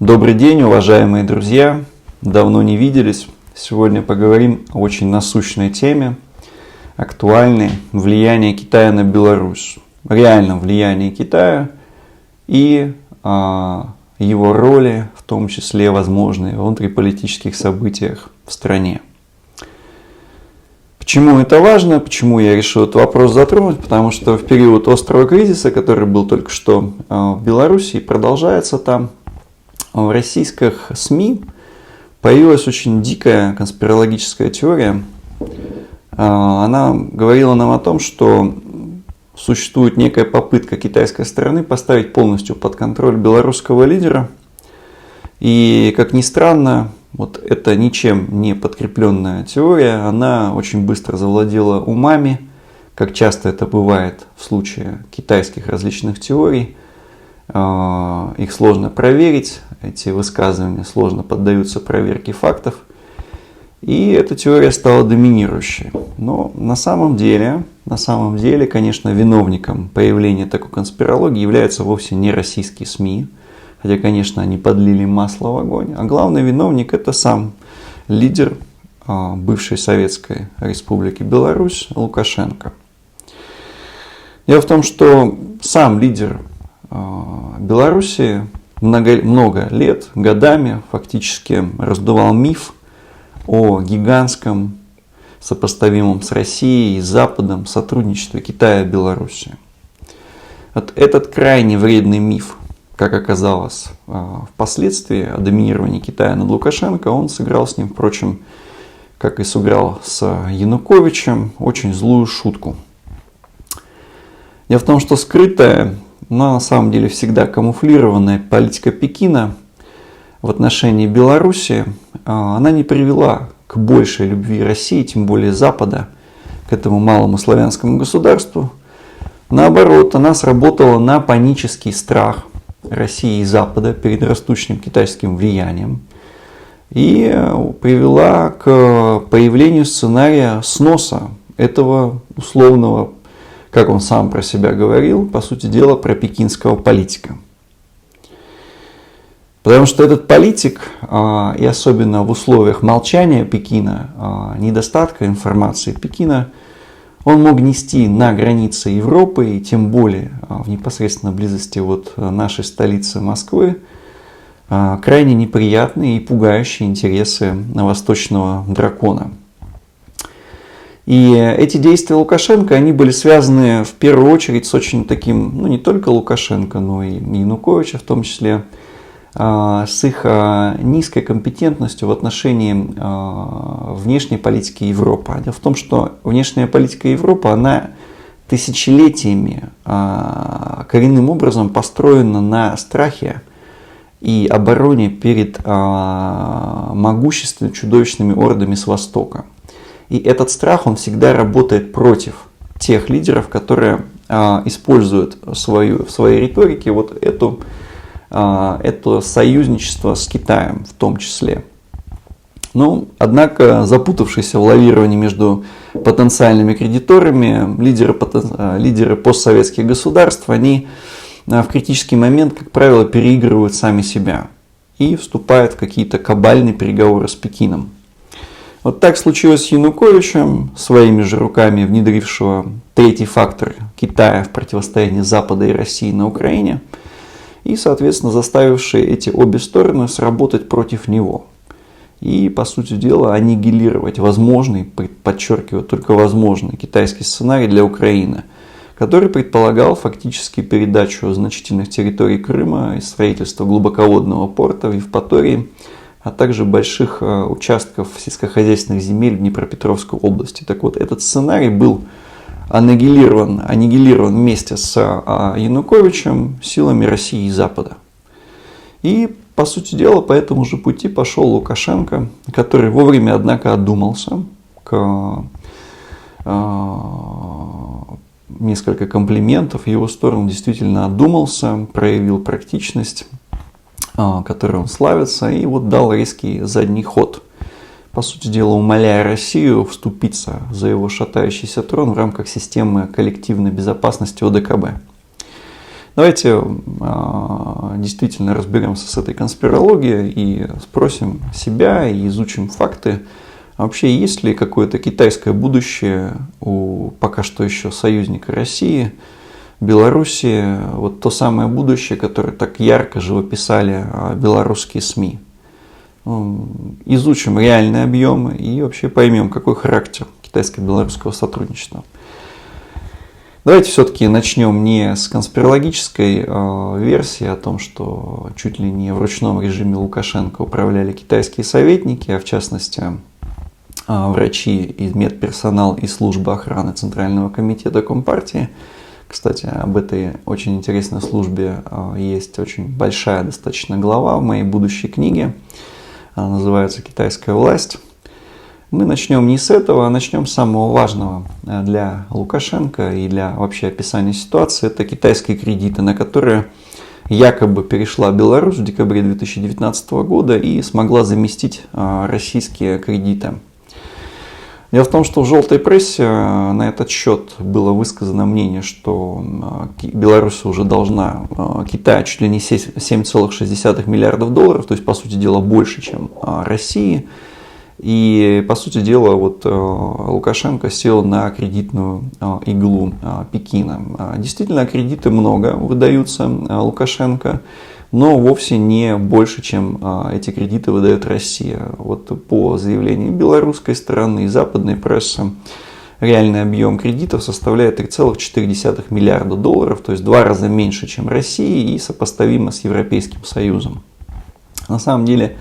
Добрый день, уважаемые друзья! Давно не виделись. Сегодня поговорим о очень насущной теме, актуальной: влияние Китая на Беларусь. Реальном влиянии Китая и его роли, в том числе возможные в внутриполитических событиях в стране. Почему это важно? Почему я решил этот вопрос затронуть? Потому что в период острого кризиса, который был только что в Беларуси и продолжается там, в российских СМИ появилась очень дикая конспирологическая теория. Она говорила нам о том, что существует некая попытка китайской стороны поставить полностью под контроль белорусского лидера. И, как ни странно, вот эта ничем не подкрепленная теория, она очень быстро завладела умами, как часто это бывает в случае китайских различных теорий. Их сложно проверить, эти высказывания сложно поддаются проверке фактов. И эта теория стала доминирующей. Но на самом деле, конечно, виновником появления такой конспирологии являются вовсе не российские СМИ, хотя, конечно, они подлили масло в огонь. А главный виновник — это сам лидер бывшей Советской Республики Беларусь Лукашенко. Дело в том, что сам лидер Беларуси много лет, годами фактически раздувал миф о гигантском, сопоставимом с Россией и Западом сотрудничестве Китая и Беларуси. Вот этот крайне вредный миф, как оказалось впоследствии, о доминировании Китая над Лукашенко, он сыграл с ним, впрочем, как и сыграл с Януковичем, очень злую шутку. Дело в том, что скрытая, но на самом деле всегда камуфлированная политика Пекина в отношении Беларуси, она не привела к большей любви России, тем более Запада, к этому малому славянскому государству. Наоборот, она сработала на панический страх России и Запада перед растущим китайским влиянием и привела к появлению сценария сноса этого условного, как он сам про себя говорил, по сути дела, про пекинского политика. Потому что этот политик, и особенно в условиях молчания Пекина, недостатка информации Пекина, он мог нести на границе Европы, и тем более в непосредственной близости от нашей столицы Москвы, крайне неприятные и пугающие интересы восточного дракона. И эти действия Лукашенко, они были связаны в первую очередь с очень таким, не только Лукашенко, но и Януковича в том числе, с их низкой компетентностью в отношении внешней политики Европы. Дело в том, что внешняя политика Европы, она тысячелетиями коренным образом построена на страхе и обороне перед могущественными чудовищными ордами с Востока. И этот страх, он всегда работает против тех лидеров, которые используют в своей риторике вот это союзничество с Китаем в том числе. Однако, запутавшись в лавировании между потенциальными кредиторами, лидеры постсоветских государств, они в критический момент, как правило, переигрывают сами себя и вступают в какие-то кабальные переговоры с Пекином. Вот так случилось с Януковичем, своими же руками внедрившего третий фактор Китая в противостоянии Запада и России на Украине, и, соответственно, заставившие эти обе стороны сработать против него. И, по сути дела, аннигилировать возможный, подчеркиваю, только возможный китайский сценарий для Украины, который предполагал фактически передачу значительных территорий Крыма и строительство глубоководного порта в Евпатории, а также больших участков сельскохозяйственных земель в Днепропетровской области. Так вот, этот сценарий был аннигилирован вместе с Януковичем силами России и Запада. И, по сути дела, по этому же пути пошел Лукашенко, который вовремя, однако, одумался, несколько комплиментов в его сторону, действительно одумался, проявил практичность, которой он славится, и вот дал резкий задний ход, по сути дела, умоляя Россию вступиться за его шатающийся трон в рамках системы коллективной безопасности ОДКБ. Давайте действительно разберемся с этой конспирологией и спросим себя и изучим факты. А вообще, есть ли какое-то китайское будущее у пока что еще союзника России, Белоруссии, вот то самое будущее, которое так ярко живописали белорусские СМИ? Изучим реальные объемы и вообще поймем, какой характер китайско-белорусского сотрудничества. Давайте все-таки начнем не с конспирологической версии о том, что чуть ли не в ручном режиме Лукашенко управляли китайские советники, а в частности врачи и медперсонал и служба охраны Центрального комитета Компартии. Кстати, об этой очень интересной службе есть очень большая достаточно глава в моей будущей книге. Она называется «Китайская власть». Мы начнем не с этого, а начнем с самого важного для Лукашенко и для вообще описания ситуации. Это китайские кредиты, на которые якобы перешла Беларусь в декабре 2019 года и смогла заместить российские кредиты. Дело в том, что в желтой прессе на этот счет было высказано мнение, что Беларусь уже должна Китаю чуть ли не 7,6 миллиардов долларов, то есть, по сути дела, больше, чем России. И, по сути дела, вот Лукашенко сел на кредитную иглу Пекина. Действительно, кредиты много выдаются Лукашенко, но вовсе не больше, чем эти кредиты выдает Россия. Вот по заявлению белорусской стороны и западной прессы, реальный объем кредитов составляет 3,4 миллиарда долларов, то есть в 2 раза меньше, чем Россия, и сопоставимо с Европейским Союзом. На самом деле,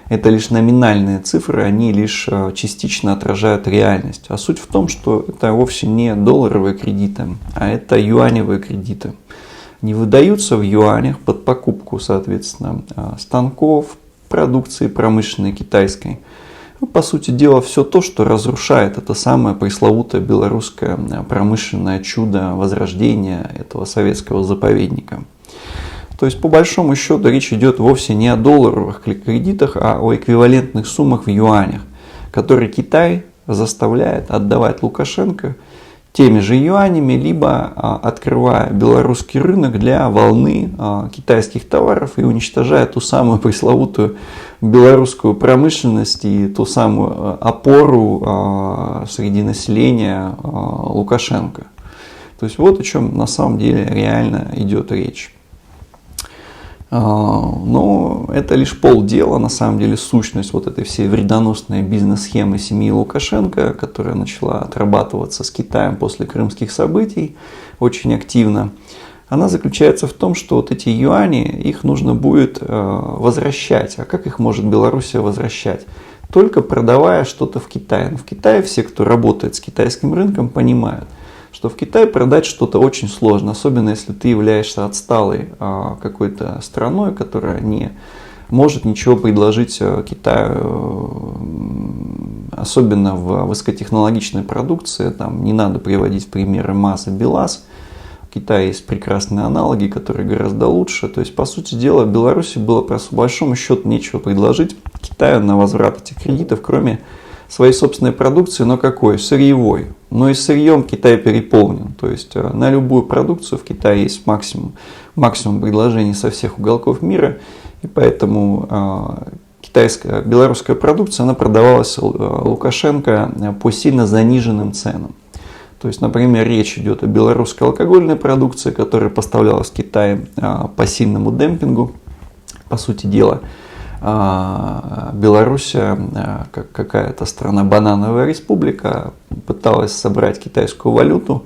это лишь номинальные цифры, они лишь частично отражают реальность. А суть в том, что это вовсе не долларовые кредиты, а это юаневые кредиты. Они выдаются в юанях под покупку, соответственно, станков, продукции промышленной китайской. По сути дела, все то, что разрушает это самое пресловутое белорусское промышленное чудо возрождения этого советского заповедника. То есть, по большому счету, речь идет вовсе не о долларовых кредитах, а о эквивалентных суммах в юанях, которые Китай заставляет отдавать Лукашенко теми же юанями, либо открывая белорусский рынок для волны китайских товаров и уничтожая ту самую пресловутую белорусскую промышленность и ту самую опору среди населения Лукашенко. То есть, вот о чем на самом деле реально идет речь. Но это лишь полдела, на самом деле сущность вот этой всей вредоносной бизнес-схемы семьи Лукашенко, которая начала отрабатываться с Китаем после крымских событий очень активно, она заключается в том, что вот эти юани, их нужно будет возвращать. А как их может Белоруссия возвращать? Только продавая что-то в Китае. Но в Китае все, кто работает с китайским рынком, понимают, что в Китае продать что-то очень сложно, особенно если ты являешься отсталой какой-то страной, которая не может ничего предложить Китаю, особенно в высокотехнологичной продукции. Там не надо приводить в примеры МАЗ и БелАЗ. В Китае есть прекрасные аналоги, которые гораздо лучше. То есть, по сути дела, Беларуси было, по большому счету, нечего предложить Китаю на возврат этих кредитов, кроме своей собственной продукции, но какой? Сырьевой. Но и сырьем Китай переполнен. То есть на любую продукцию в Китае есть максимум предложений со всех уголков мира. И поэтому белорусская продукция, она продавалась Лукашенко по сильно заниженным ценам. То есть, например, речь идет о белорусской алкогольной продукции, которая поставлялась в Китай по сильному демпингу. По сути дела, Белоруссия, как какая-то страна, банановая республика, пыталась собрать китайскую валюту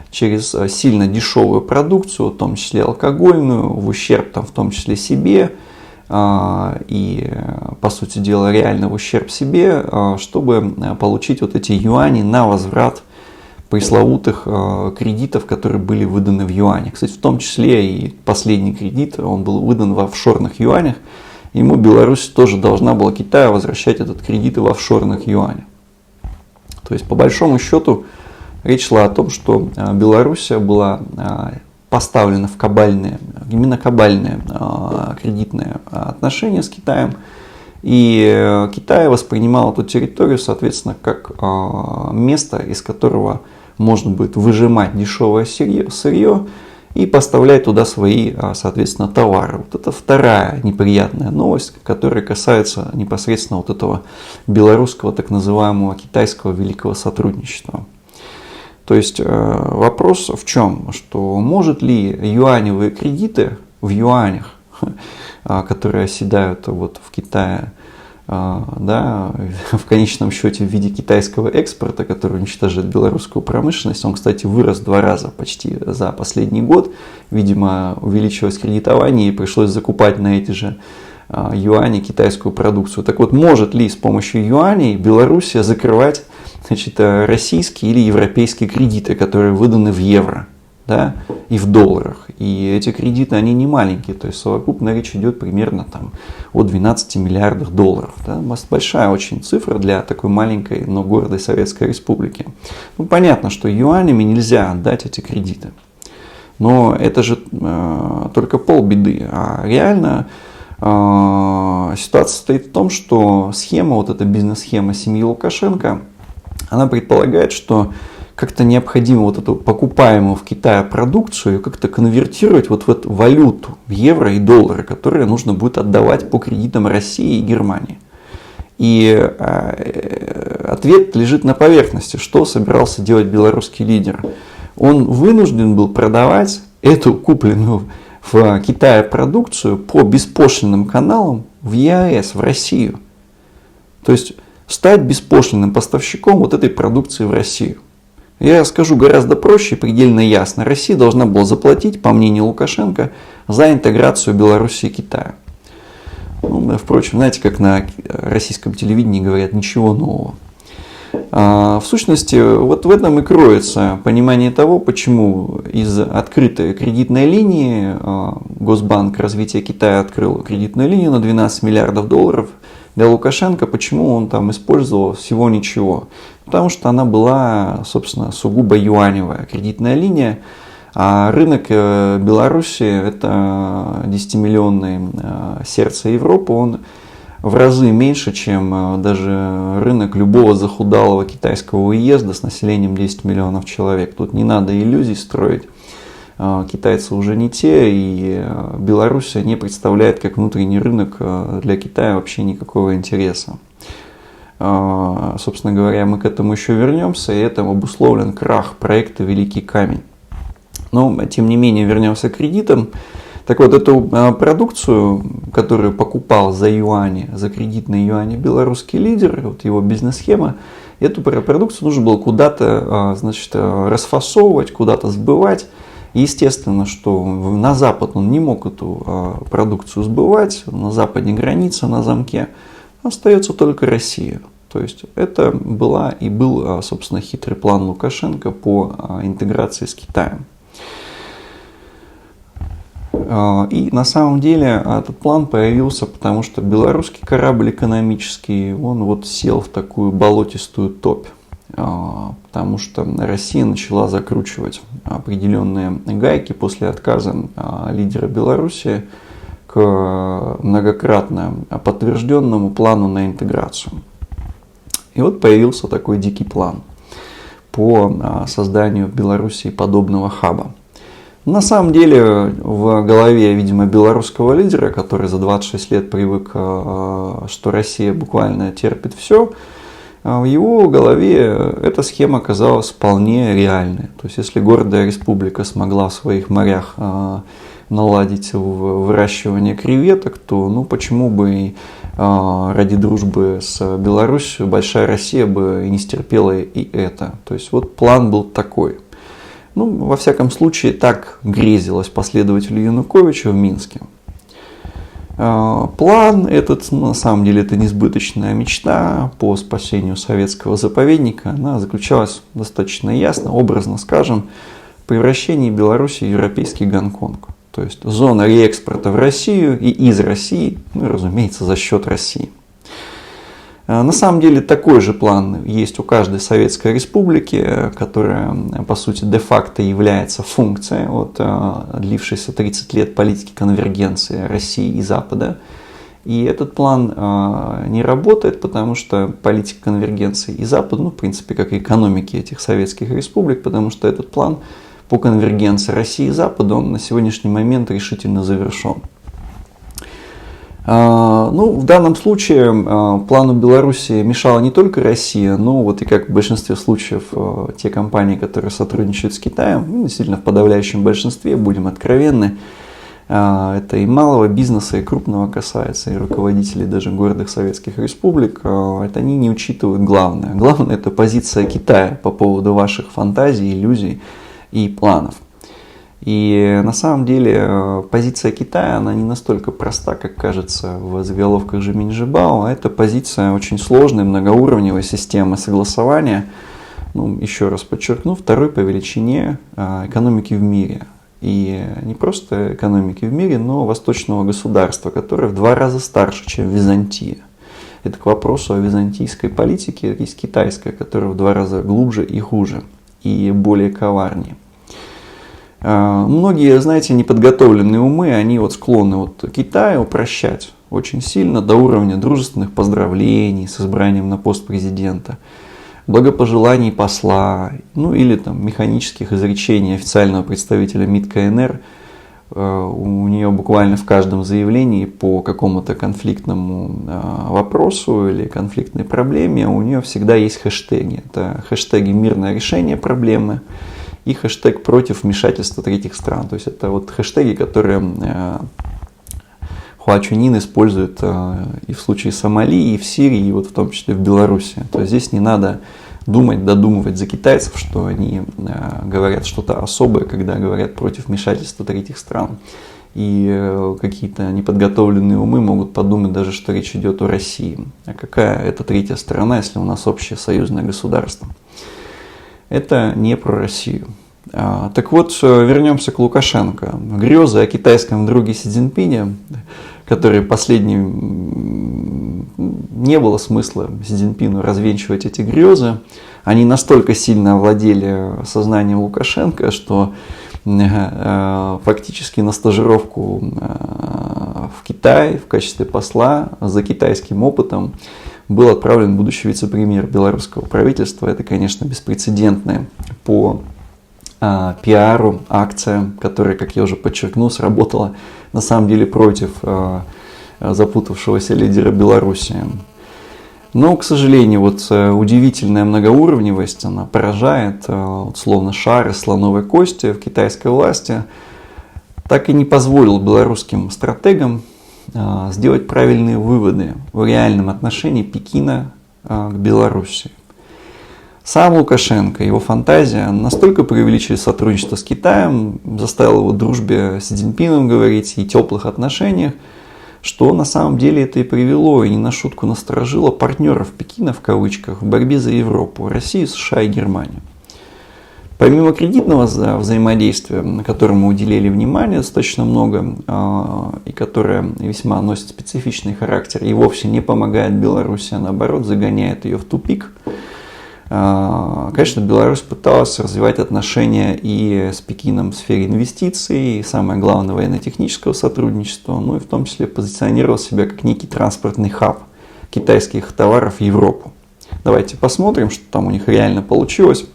через сильно дешевую продукцию, в том числе алкогольную, в ущерб в том числе себе и, по сути дела, реально в ущерб себе, чтобы получить вот эти юани на возврат пресловутых кредитов, которые были выданы в юанях. Кстати, в том числе и последний кредит, он был выдан в офшорных юанях. Ему Беларусь тоже должна была Китаю возвращать этот кредит в офшорных юанях. То есть, по большому счету, речь шла о том, что Белоруссия была поставлена в именно кабальные кредитные отношения с Китаем. И Китай воспринимал эту территорию, соответственно, как место, из которого можно будет выжимать дешевое сырье и поставлять туда свои, соответственно, товары. Вот это вторая неприятная новость, которая касается непосредственно вот этого белорусского так называемого китайского великого сотрудничества. То есть вопрос в чем? Что может ли юаневые кредиты в юанях, которые оседают вот в Китае, да, в конечном счете в виде китайского экспорта, который уничтожает белорусскую промышленность. Он, кстати, вырос в 2 раза почти за последний год. Видимо, увеличилось кредитование и пришлось закупать на эти же юани китайскую продукцию. Так вот, может ли с помощью юаней Белоруссия закрывать, значит, российские или европейские кредиты, которые выданы в евро, да, и в долларах? И эти кредиты, они не маленькие, то есть совокупно речь идет примерно там о 12 миллиардах долларов. Да? Большая очень цифра для такой маленькой, но гордой Советской Республики. Ну, понятно, что юанями нельзя отдать эти кредиты. Но это же только полбеды. А реально ситуация состоит в том, что схема, вот эта бизнес-схема семьи Лукашенко, она предполагает, что как-то необходимо вот эту покупаемую в Китае продукцию как-то конвертировать вот в эту валюту, в евро и доллары, которые нужно будет отдавать по кредитам России и Германии. И ответ лежит на поверхности, что собирался делать белорусский лидер. Он вынужден был продавать эту купленную в Китае продукцию по беспошлинным каналам в ЕАЭС, в Россию. То есть стать беспошлинным поставщиком вот этой продукции в Россию. Я скажу гораздо проще и предельно ясно. Россия должна была заплатить, по мнению Лукашенко, за интеграцию Беларуси и Китая. Ну, впрочем, знаете, как на российском телевидении говорят, ничего нового. В сущности, вот в этом и кроется понимание того, почему из открытой кредитной линии Госбанк развития Китая открыл кредитную линию на 12 миллиардов долларов для Лукашенко. Почему он там использовал всего ничего? Потому что она была, собственно, сугубо юаневая кредитная линия, а рынок Беларуси, это 10-миллионное сердце Европы, он в разы меньше, чем даже рынок любого захудалого китайского уезда с населением 10 миллионов человек. Тут не надо иллюзий строить. Китайцы уже не те, и Беларусь не представляет как внутренний рынок для Китая вообще никакого интереса. Собственно говоря, мы к этому еще вернемся, и этим обусловлен крах проекта «Великий камень». Но, тем не менее, вернемся к кредитам. Так вот, эту продукцию, которую покупал за юани, за кредитные юани белорусский лидер, вот его бизнес-схема, эту продукцию нужно было куда-то, значит, расфасовывать, куда-то сбывать. Естественно, что на Запад он не мог эту продукцию сбывать, на западной границе, на замке. Остается только Россия. То есть это была и был, собственно, хитрый план Лукашенко по интеграции с Китаем. И на самом деле этот план появился, потому что белорусский корабль экономический, он вот сел в такую болотистую топь. Потому что Россия начала закручивать определенные гайки после отказа лидера Беларуси к многократно подтвержденному плану на интеграцию. И вот появился такой дикий план по созданию в Беларуси подобного хаба. На самом деле в голове, видимо, белорусского лидера, который за 26 лет привык, что Россия буквально терпит все, в его голове эта схема оказалась вполне реальной. То есть если гордая республика смогла в своих морях наладить выращивание креветок, то ну, почему бы и ради дружбы с Беларусью большая Россия бы не стерпела и это. То есть вот план был такой. Ну, во всяком случае, так грезилось последователю Януковича в Минске. План этот, на самом деле, это несбыточная мечта по спасению советского заповедника. Она заключалась достаточно ясно, образно скажем, в превращении Беларуси в европейский Гонконг. То есть зона реэкспорта в Россию и из России, ну, разумеется, за счет России. На самом деле такой же план есть у каждой советской республики, которая по сути де-факто является функцией от длившейся 30 лет политики конвергенции России и Запада. И этот план не работает, потому что политика конвергенции и Запада, ну в принципе как и экономики этих советских республик, потому что этот план по конвергенции России и Запада, он на сегодняшний момент решительно завершен. Ну, в данном случае плану Беларуси мешала не только Россия, но вот и как в большинстве случаев те компании, которые сотрудничают с Китаем, ну, действительно в подавляющем большинстве, будем откровенны, это и малого бизнеса, и крупного касается, и руководителей даже гордых советских республик, это они не учитывают главное. Главное – это позиция Китая по поводу ваших фантазий, иллюзий и планов. И на самом деле позиция Китая, она не настолько проста, как кажется в заголовках Жеминь Жибао. Это позиция очень сложной, многоуровневой системы согласования. Ну, еще раз подчеркну, второй по величине экономики в мире. И не просто экономики в мире, но восточного государства, которое в 2 раза старше, чем Византия. Это к вопросу о византийской политике, есть китайская, которая в 2 раза глубже и хуже, и более коварнее. Многие, знаете, неподготовленные умы, они вот склонны вот Китай упрощать очень сильно до уровня дружественных поздравлений с избранием на пост президента, благопожеланий посла, ну или там механических изречений официального представителя МИД КНР. У нее буквально в каждом заявлении по какому-то конфликтному вопросу или конфликтной проблеме у нее всегда есть хэштеги. Это хэштеги «Мирное решение проблемы» и хэштег «Против вмешательства третьих стран». То есть это вот хэштеги, которые Хуа Чунин использует и в случае Сомали, и в Сирии, и вот в том числе в Беларуси. То есть здесь не надо думать, додумывать за китайцев, что они говорят что-то особое, когда говорят против вмешательства третьих стран. И какие-то неподготовленные умы могут подумать даже, что речь идет о России. А какая это третья сторона, если у нас общее союзное государство? Это не про Россию. Так вот, вернемся к Лукашенко. Грезы о китайском друге Си Цзиньпине, который последним не было смысла Си Цзиньпину развенчивать эти грезы, они настолько сильно овладели сознанием Лукашенко, что фактически на стажировку в Китай в качестве посла за китайским опытом был отправлен будущий вице-премьер белорусского правительства. Это, конечно, беспрецедентная по пиару акция, которая, как я уже подчеркнул, сработала на самом деле против запутавшегося лидера Беларуси. Но, к сожалению, вот удивительная многоуровневость, она поражает, вот, словно шар из слоновой кости в китайской власти, так и не позволил белорусским стратегам сделать правильные выводы в реальном отношении Пекина к Беларуси. Сам Лукашенко, его фантазия настолько преувеличили сотрудничество с Китаем, заставил его в дружбе с Си Цзиньпином говорить и теплых отношениях, что на самом деле это и привело, и не на шутку насторожило партнеров Пекина, в кавычках, в борьбе за Европу, Россию, США и Германию. Помимо кредитного взаимодействия, которому уделили внимание достаточно много, и которое весьма носит специфичный характер и вовсе не помогает Беларуси, а наоборот загоняет ее в тупик, конечно, Беларусь пыталась развивать отношения и с Пекином в сфере инвестиций, и самое главное военно-технического сотрудничества, ну и в том числе позиционировал себя как некий транспортный хаб китайских товаров в Европу. Давайте посмотрим, что там у них реально получилось.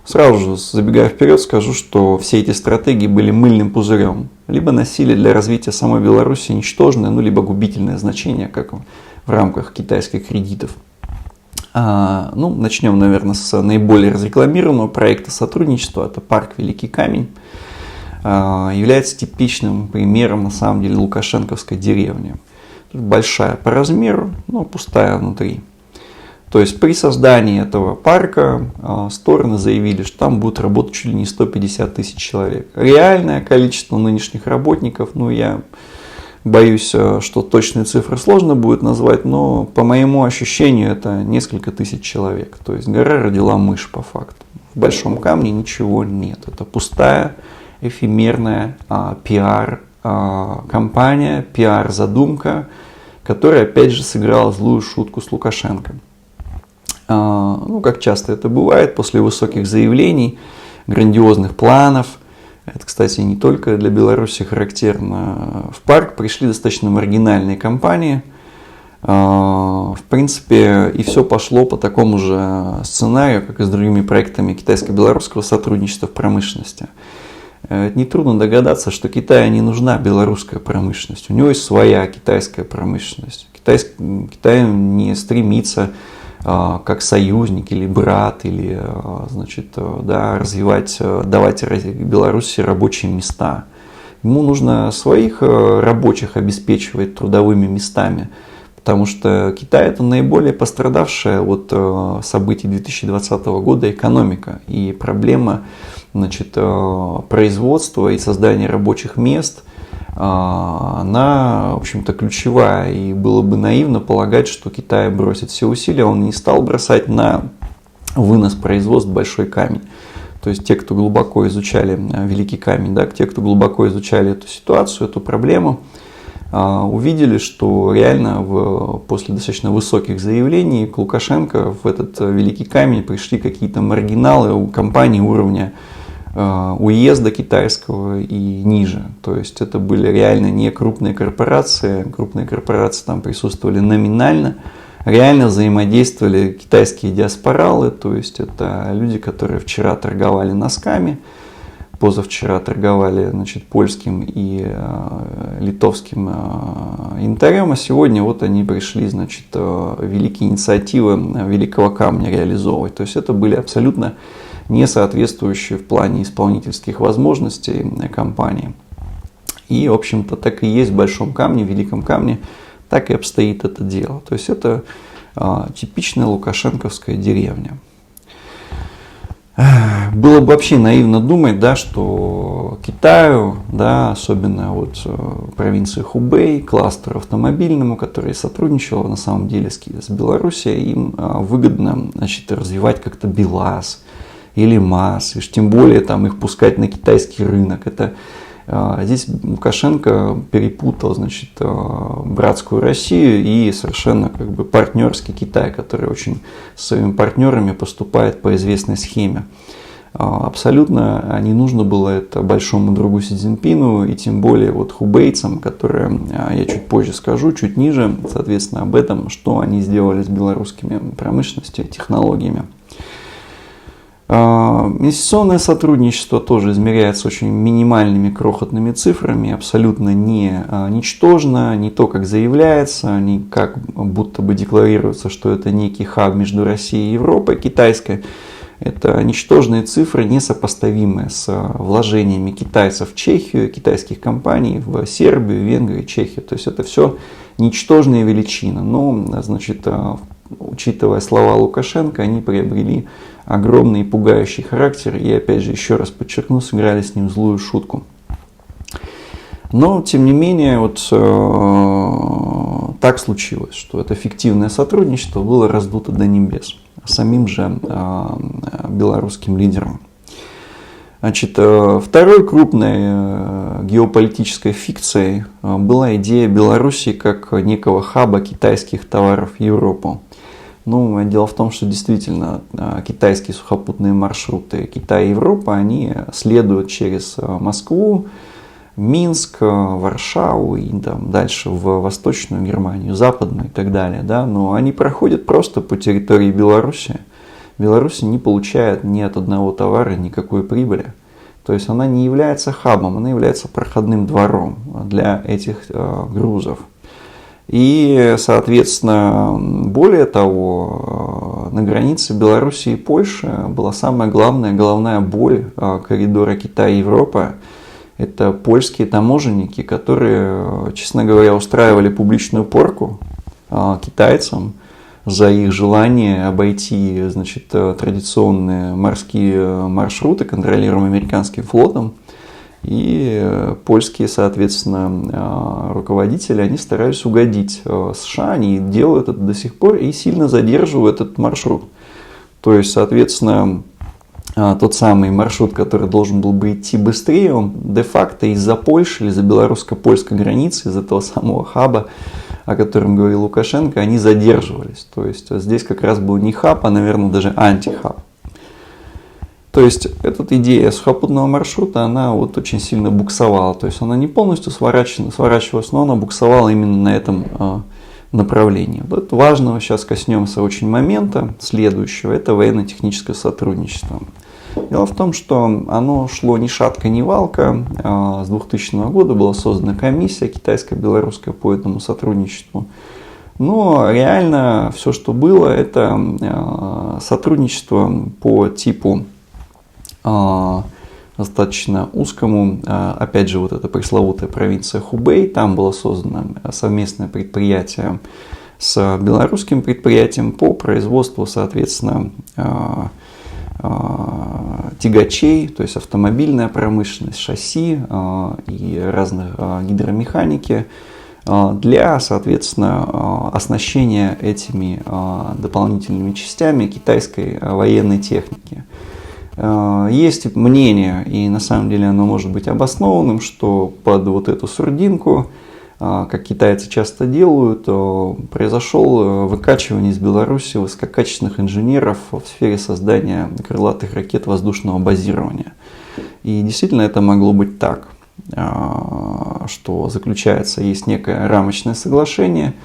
Сразу же, забегая вперед, скажу, что все эти стратегии были мыльным пузырем. Либо носили для развития самой Беларуси ничтожное, ну либо губительное значение, как в рамках китайских кредитов. Ну, начнем, наверное, с наиболее разрекламированного проекта сотрудничества. Это парк Великий Камень. Является типичным примером, на самом деле, лукашенковской деревни. Большая по размеру, но пустая внутри. То есть при создании этого парка стороны заявили, что там будут работать чуть ли не 150 тысяч человек. Реальное количество нынешних работников, ну, я боюсь, что точные цифры сложно будет назвать, но по моему ощущению это несколько тысяч человек. То есть гора родила мышь по факту. В Большом Камне ничего нет. Это пустая, эфемерная пиар-компания, пиар-задумка, которая опять же сыграла злую шутку с Лукашенко. Ну, как часто это бывает, после высоких заявлений, грандиозных планов, это, кстати, не только для Беларуси характерно, в парк пришли достаточно маргинальные компании, В принципе, и все пошло по такому же сценарию, как и с другими проектами китайско-белорусского сотрудничества в промышленности. Нетрудно догадаться, что Китаю не нужна белорусская промышленность. У него есть своя китайская промышленность. Китай не стремится как союзник или брат, или значит, да, развивать, давать Беларуси рабочие места. Ему нужно своих рабочих обеспечивать трудовыми местами, потому что Китай это наиболее пострадавшая от событий 2020 года экономика. И проблема, значит, производства и создания рабочих мест, она, в общем-то, ключевая. И было бы наивно полагать, что Китай бросит все усилия, он не стал бросать на вынос производств большой камень. То есть те, кто глубоко изучали Великий камень, да, те, кто глубоко изучали эту ситуацию, эту проблему, увидели, что реально после достаточно высоких заявлений к Лукашенко в этот Великий камень пришли какие-то маргиналы у компаний уровня уезда китайского и ниже. То есть это были реально не крупные корпорации там присутствовали номинально, реально взаимодействовали китайские диаспоралы, то есть это люди, которые вчера торговали носками, позавчера торговали, значит, польским и литовским янтарем, а сегодня вот они пришли, значит, великие инициативы Великого камня реализовывать. То есть это были абсолютно не соответствующие в плане исполнительских возможностей компании. И, в общем-то, так и есть в Большом камне, в Великом камне, так и обстоит это дело. То есть это типичная лукашенковская деревня. Было бы вообще наивно думать, да, что Китаю, да, особенно вот провинции Хубэй, кластеру автомобильному, который сотрудничал на самом деле с Белоруссией, им выгодно, значит, развивать как-то БелАЗ или МАЗ, и тем более там их пускать на китайский рынок. Это здесь Лукашенко перепутал, значит, братскую Россию и совершенно как бы партнерский Китай, который очень с своими партнерами поступает по известной схеме. Абсолютно не нужно было это большому другу Си Цзиньпину и тем более вот хубейцам, которые, я чуть позже скажу, чуть ниже, соответственно, об этом, что они сделали с белорусскими промышленностью, технологиями. Инвестиционное сотрудничество тоже измеряется очень минимальными крохотными цифрами, абсолютно не ничтожно, не то, как заявляется, не как будто бы декларируется, что это некий хаб между Россией и Европой китайской. Это ничтожные цифры, несопоставимые с вложениями китайцев в Чехию, китайских компаний в Сербию, Венгрию, Чехию. То есть это все ничтожные величины. Но, значит, учитывая слова Лукашенко, они приобрели огромный и пугающий характер. И опять же, еще раз подчеркну, сыграли с ним злую шутку. Но, тем не менее, вот так случилось, что это фиктивное сотрудничество было раздуто до небес самим же белорусским лидером. Значит, второй крупной геополитической фикцией была идея Белоруссии как некого хаба китайских товаров в Европу. Ну, дело в том, что действительно китайские сухопутные маршруты Китай и Европа, они следуют через Москву, Минск, Варшаву и там дальше в Восточную Германию, Западную и так далее. Да? Но они проходят просто по территории Беларуси. Беларусь не получает ни от одного товара никакой прибыли. То есть она не является хабом, она является проходным двором для этих грузов. И, соответственно, более того, на границе Беларуси и Польши была самая головная боль коридора Китай-Европа. Это польские таможенники, которые, честно говоря, устраивали публичную порку китайцам за их желание обойти, значит, традиционные морские маршруты, контролируемые американским флотом. И польские, соответственно, руководители, они старались угодить США, они делают это до сих пор и сильно задерживают этот маршрут. То есть, соответственно, тот самый маршрут, который должен был бы идти быстрее, он де-факто из-за Польши, из-за белорусско-польской границы, из-за этого самого хаба, о котором говорил Лукашенко, они задерживались. То есть здесь как раз был не хаб, а, наверное, даже антихаб. То есть эта идея сухопутного маршрута, она вот очень сильно буксовала. То есть она не полностью сворачивалась, но она буксовала именно направлении. Вот важного сейчас коснемся очень момента следующего, это военно-техническое сотрудничество. Дело в том, что оно шло ни шатка, ни валка. С 2000 года была создана комиссия китайско-белорусская по этому сотрудничеству. Но реально все, что было, это сотрудничество по типу достаточно узкому. Опять же, вот эта пресловутая провинция Хубэй, там было создано совместное предприятие с белорусским предприятием по производству, соответственно, тягачей, то есть автомобильная промышленность, шасси и разных гидромеханики для, соответственно, оснащения этими дополнительными частями китайской военной техники. Есть мнение, и на самом деле оно может быть обоснованным, что под вот эту сурдинку, как китайцы часто делают, произошло выкачивание из Беларуси высококачественных инженеров в сфере создания крылатых ракет воздушного базирования. И действительно это могло быть так, что заключается, есть некое рамочное соглашение,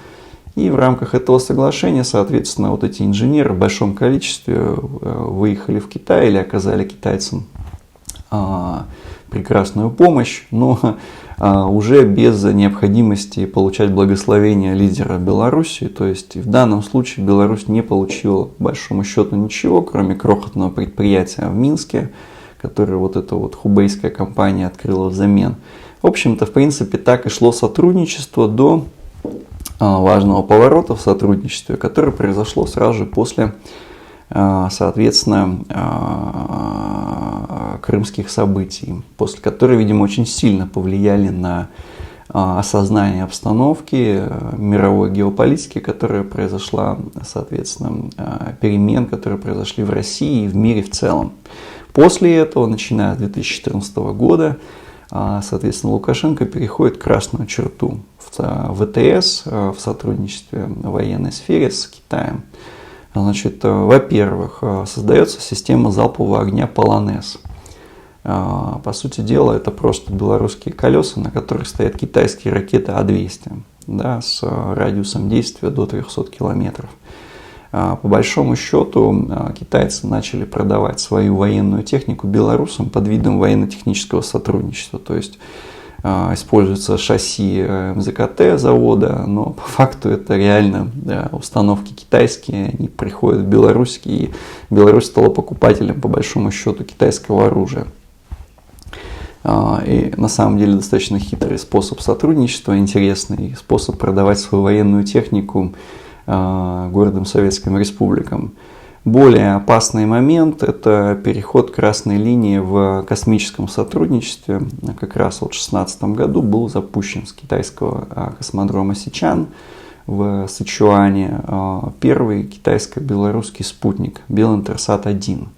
и в рамках этого соглашения, соответственно, вот эти инженеры в большом количестве выехали в Китай или оказали китайцам прекрасную помощь, но уже без необходимости получать благословение лидера Беларуси. То есть в данном случае Беларусь не получила, по большому счету, ничего, кроме крохотного предприятия в Минске, которое вот эта вот хубейская компания открыла взамен. В общем-то, в принципе, так и шло сотрудничество до важного поворота в сотрудничестве, которое произошло сразу же после, соответственно, крымских событий, после которых, видимо, очень сильно повлияли на осознание обстановки мировой геополитики, которая произошла, соответственно, перемен, которые произошли в России и в мире в целом. После этого, начиная с 2014 года, соответственно, Лукашенко переходит красную черту в ВТС, в сотрудничестве в военной сфере с Китаем. Значит, во-первых, создается система залпового огня «Полонез». По сути дела, это просто белорусские колеса, на которых стоят китайские ракеты А-200, да, с радиусом действия до 300 километров. По большому счету, китайцы начали продавать свою военную технику белорусам под видом военно-технического сотрудничества. То есть используется шасси МЗКТ завода, но по факту это реально установки китайские, они приходят в Беларусь, и Беларусь стала покупателем, по большому счету, китайского оружия. И на самом деле достаточно хитрый способ сотрудничества, интересный способ продавать свою военную технику городам Советским Республикам. Более опасный момент – это переход красной линии в космическом сотрудничестве. Как раз вот в 2016 году был запущен с китайского космодрома Сичан в Сычуане первый китайско-белорусский спутник Белинтерсат-1.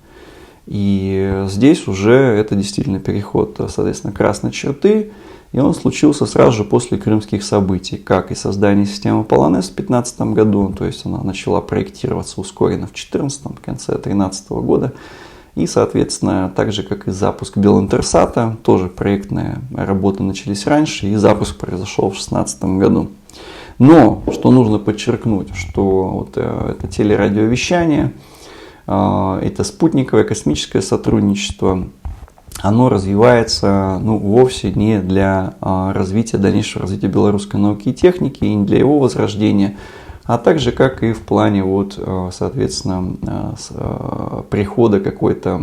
И здесь уже это действительно переход, соответственно, красной черты, и он случился сразу же после крымских событий, как и создание системы Полонез в 2015 году, то есть она начала проектироваться ускоренно в 2014, в конце 2013 года, и, соответственно, так же, как и запуск Белинтерсата, тоже проектные работы начались раньше, и запуск произошел в 2016 году. Но, что нужно подчеркнуть, что вот это телерадиовещание, это спутниковое космическое сотрудничество, оно развивается вовсе не для дальнейшего развития белорусской науки и техники, и не для его возрождения, а также как и в плане соответственно, прихода какой-то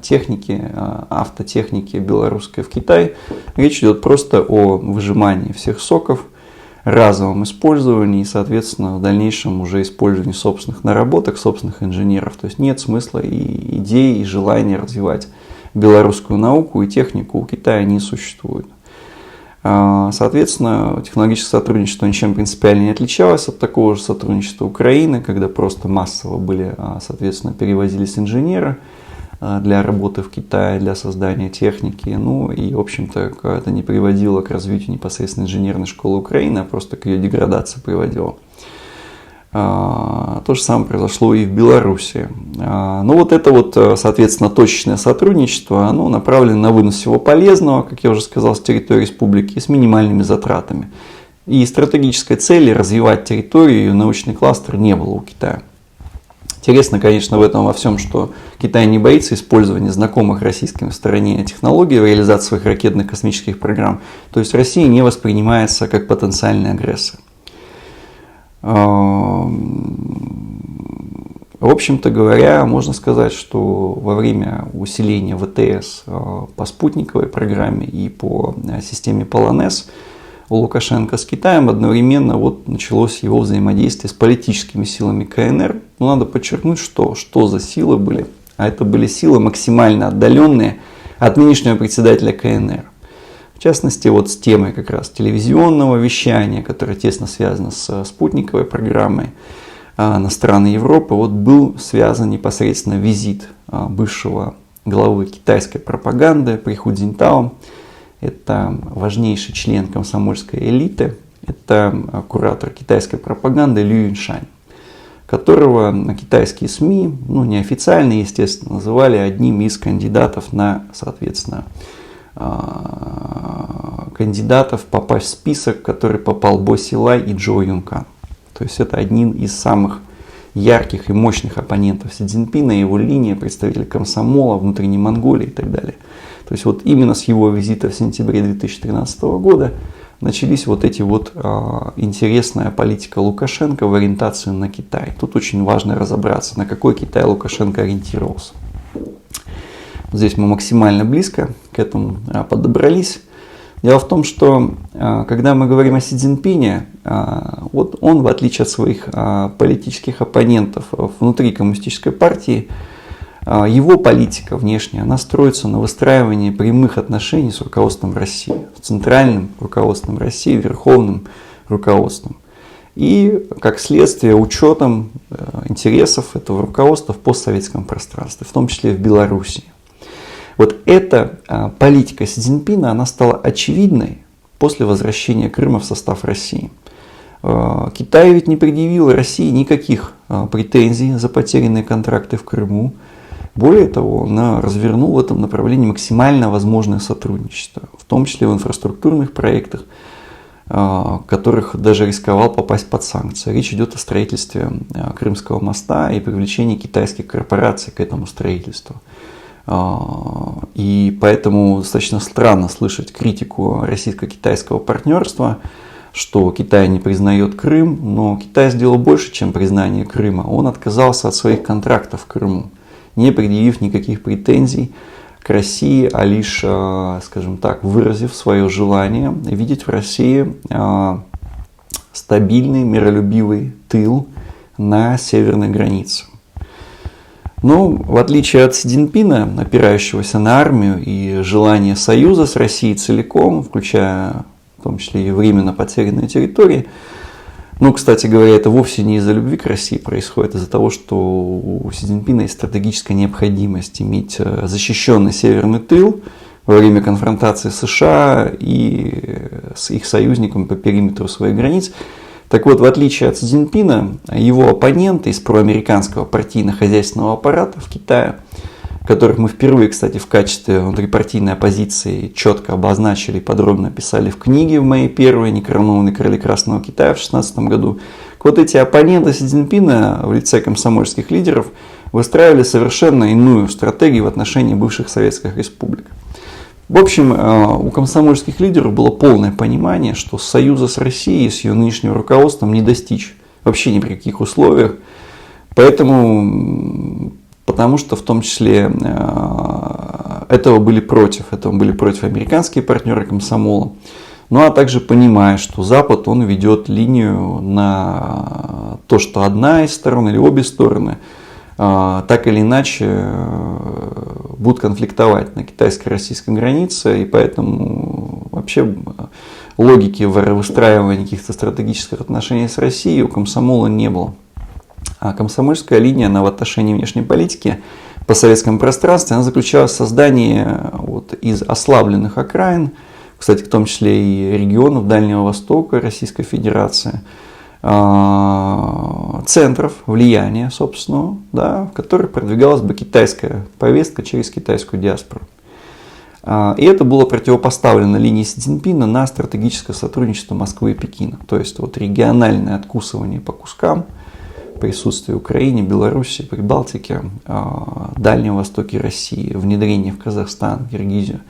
техники, автотехники белорусской в Китай. Речь идет просто о выжимании всех соков, разовом использовании и, соответственно, в дальнейшем уже использовании собственных наработок, собственных инженеров. То есть нет смысла и идей, и желания развивать белорусскую науку и технику у Китая не существует. Соответственно, технологическое сотрудничество ничем принципиально не отличалось от такого же сотрудничества Украины, когда просто массово соответственно, перевозились инженеры для работы в Китае, для создания техники. И, в общем-то, это не приводило к развитию непосредственно инженерной школы Украины, а просто к ее деградации приводило. То же самое произошло и в Беларуси. Но это соответственно, точечное сотрудничество, оно направлено на вынос всего полезного, как я уже сказал, с территории республики, с минимальными затратами. И стратегической цели развивать территорию и научный кластер не было у Китая. Интересно, конечно, в этом во всем, что Китай не боится использования знакомых российским стороне технологий в реализации своих ракетных космических программ. То есть Россия не воспринимается как потенциальный агрессор. В общем-то говоря, можно сказать, что во время усиления ВТС по спутниковой программе и по системе Полонез у Лукашенко с Китаем одновременно началось его взаимодействие с политическими силами КНР. Но надо подчеркнуть, что за силы были. А это были силы максимально отдаленные от нынешнего председателя КНР. В частности, с темой как раз телевизионного вещания, которое тесно связано с спутниковой программой на страны Европы, был связан непосредственно визит бывшего главы китайской пропаганды при Ху Цзиньтао. Это важнейший член комсомольской элиты, это куратор китайской пропаганды Лю Юньшань, которого китайские СМИ, неофициально, естественно, называли одним из кандидатов на, соответственно, кандидатов попасть в список, в который попал Бо Силай и Чжоу Юнкан. То есть это один из самых ярких и мощных оппонентов Си Цзиньпина, его линия, представитель комсомола, внутренней Монголии и так далее. То есть именно с его визита в сентябре 2013 года начались эти интересная политика Лукашенко в ориентации на Китай. Тут очень важно разобраться, на какой Китай Лукашенко ориентировался. Здесь мы максимально близко к этому подобрались. Дело в том, что когда мы говорим о Си Цзиньпине, он, в отличие от своих политических оппонентов внутри коммунистической партии, его политика внешняя, она строится на выстраивании прямых отношений с руководством России, с центральным руководством России, верховным руководством. И, как следствие, учетом интересов этого руководства в постсоветском пространстве, в том числе в Белоруссии. Эта политика Си Цзиньпина, она стала очевидной после возвращения Крыма в состав России. Китай ведь не предъявил России никаких претензий за потерянные контракты в Крыму. Более того, он развернул в этом направлении максимально возможное сотрудничество, в том числе в инфраструктурных проектах, которых даже рисковал попасть под санкции. Речь идет о строительстве Крымского моста и привлечении китайских корпораций к этому строительству. И поэтому достаточно странно слышать критику российско-китайского партнерства, что Китай не признает Крым, но Китай сделал больше, чем признание Крыма. Он отказался от своих контрактов в Крыму, не предъявив никаких претензий к России, а лишь, скажем так, выразив свое желание видеть в России стабильный, миролюбивый тыл на северной границе. Но в отличие от Си Цзиньпина, опирающегося на армию и желание союза с Россией целиком, включая в том числе и временно потерянные территории, кстати говоря, это вовсе не из-за любви к России происходит, а из-за того, что у Си Цзиньпина есть стратегическая необходимость иметь защищенный северный тыл во время конфронтации с США и с их союзниками по периметру своих границ. Так в отличие от Си Цзиньпина, его оппоненты из проамериканского партийно-хозяйственного аппарата в Китае, которых мы впервые, кстати, в качестве внутрипартийной оппозиции четко обозначили и подробно описали в книге в моей первой «Некоронованные короли Красного Китая» в 2016 году. Эти оппоненты Си Цзиньпина в лице комсомольских лидеров выстраивали совершенно иную стратегию в отношении бывших советских республик. В общем, у комсомольских лидеров было полное понимание, что союза с Россией, с ее нынешним руководством не достичь вообще ни при каких условиях. Потому что в том числе этого были против американские партнеры комсомола. А также понимая, что Запад, он ведет линию на то, что одна из сторон или обе стороны так или иначе будут конфликтовать на китайско-российской границе, и поэтому вообще логики выстраивания каких-то стратегических отношений с Россией у комсомола не было. А комсомольская линия, она в отношении внешней политики по советскому пространству, она заключалась в создании из ослабленных окраин, кстати, в том числе и регионов Дальнего Востока Российской Федерации, центров влияния, собственно, в которых продвигалась бы китайская повестка через китайскую диаспору. И это было противопоставлено линии Си Цзиньпина на стратегическое сотрудничество Москвы и Пекина. То есть вот региональное откусывание по кускам, присутствие в Украине, Беларуси, Прибалтике, Дальнем Востоке России, внедрение в Казахстан, Киргизию,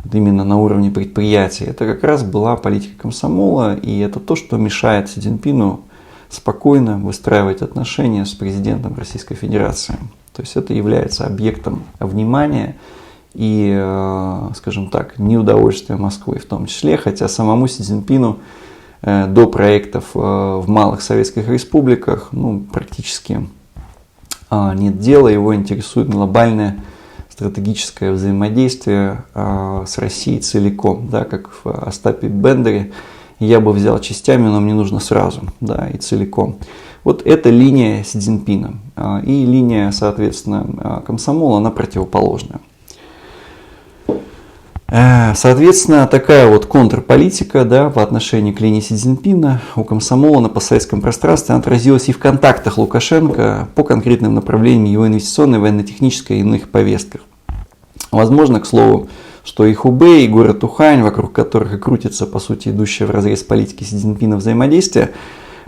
вот именно на уровне предприятий. Это как раз была политика комсомола, и это то, что мешает Си Цзиньпину спокойно выстраивать отношения с президентом Российской Федерации. То есть это является объектом внимания и, скажем так, неудовольствия Москвы в том числе, хотя самому Си Цзиньпину до проектов в малых советских республиках практически нет дела, его интересует глобальное стратегическое взаимодействие с Россией целиком, да, как в Остапе Бендере. Я бы взял частями, но мне нужно сразу, да, и целиком. Вот это линия Си Цзиньпина. И линия, соответственно, комсомола, она противоположная. Соответственно, такая вот контрполитика, да, по отношению к линии Си Цзиньпина у комсомола на постсоветском пространстве отразилась и в контактах Лукашенко по конкретным направлениям его инвестиционной, военно-технической и иных повестках. Возможно, к слову, что и Хубэй, и город Ухань, вокруг которых и крутится, по сути, идущее вразрез политики Си Цзиньпина взаимодействие,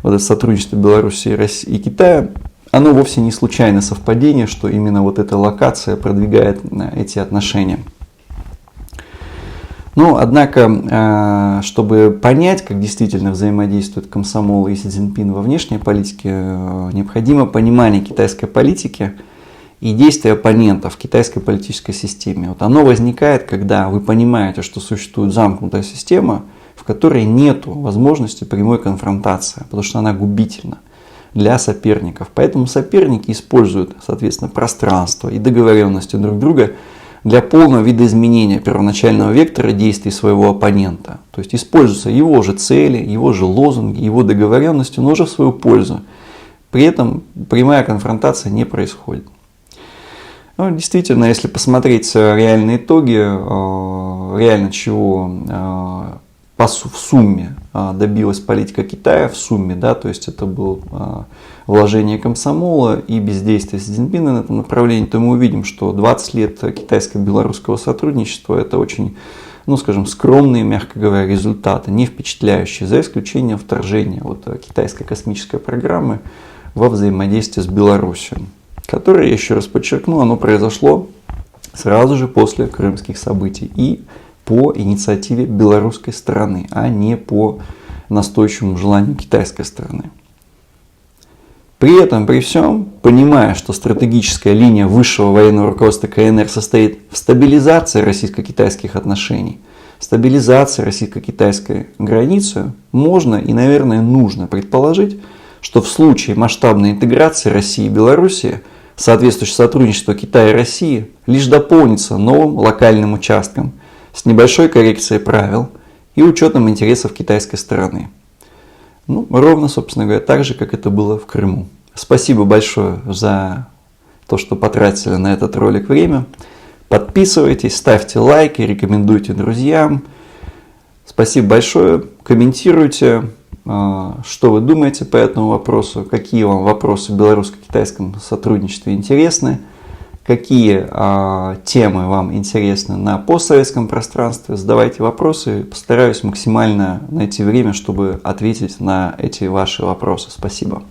вот это сотрудничество Беларуси, России и Китая, оно вовсе не случайное совпадение, что именно вот эта локация продвигает эти отношения. Но, однако, чтобы понять, как действительно взаимодействует комсомол и Си Цзиньпин во внешней политике, необходимо понимание китайской политики и действия оппонентов в китайской политической системе. Вот оно возникает, когда вы понимаете, что существует замкнутая система, в которой нет возможности прямой конфронтации, потому что она губительна для соперников. Поэтому соперники используют, соответственно, пространство и договоренности друг друга для полного видоизменения первоначального вектора действий своего оппонента. То есть используются его же цели, его же лозунги, его договоренности, но уже в свою пользу. При этом прямая конфронтация не происходит. Ну, действительно, если посмотреть реальные итоги, реально чего в сумме добилась политика Китая, в сумме, да, то есть это было вложение комсомола и бездействие Си Цзиньпина на этом направлении, то мы увидим, что 20 лет китайско-белорусского сотрудничества это очень, скажем, скромные, мягко говоря, результаты, не впечатляющие, за исключением вторжения китайской космической программы во взаимодействие с Беларусью, которое, я еще раз подчеркну, оно произошло сразу же после крымских событий и по инициативе белорусской стороны, а не по настойчивому желанию китайской стороны. При этом, при всем, понимая, что стратегическая линия высшего военного руководства КНР состоит в стабилизации российско-китайских отношений, стабилизации российско-китайской границы, можно и, наверное, нужно предположить, что в случае масштабной интеграции России и Белоруссии соответствующее сотрудничество Китая и России лишь дополнится новым локальным участком с небольшой коррекцией правил и учетом интересов китайской стороны. Ровно, собственно говоря, так же, как это было в Крыму. Спасибо большое за то, что потратили на этот ролик время. Подписывайтесь, ставьте лайки, рекомендуйте друзьям. Спасибо большое. Комментируйте, что вы думаете по этому вопросу, какие вам вопросы в белорусско-китайском сотрудничестве интересны, какие темы вам интересны на постсоветском пространстве. Задавайте вопросы, постараюсь максимально найти время, чтобы ответить на эти ваши вопросы. Спасибо.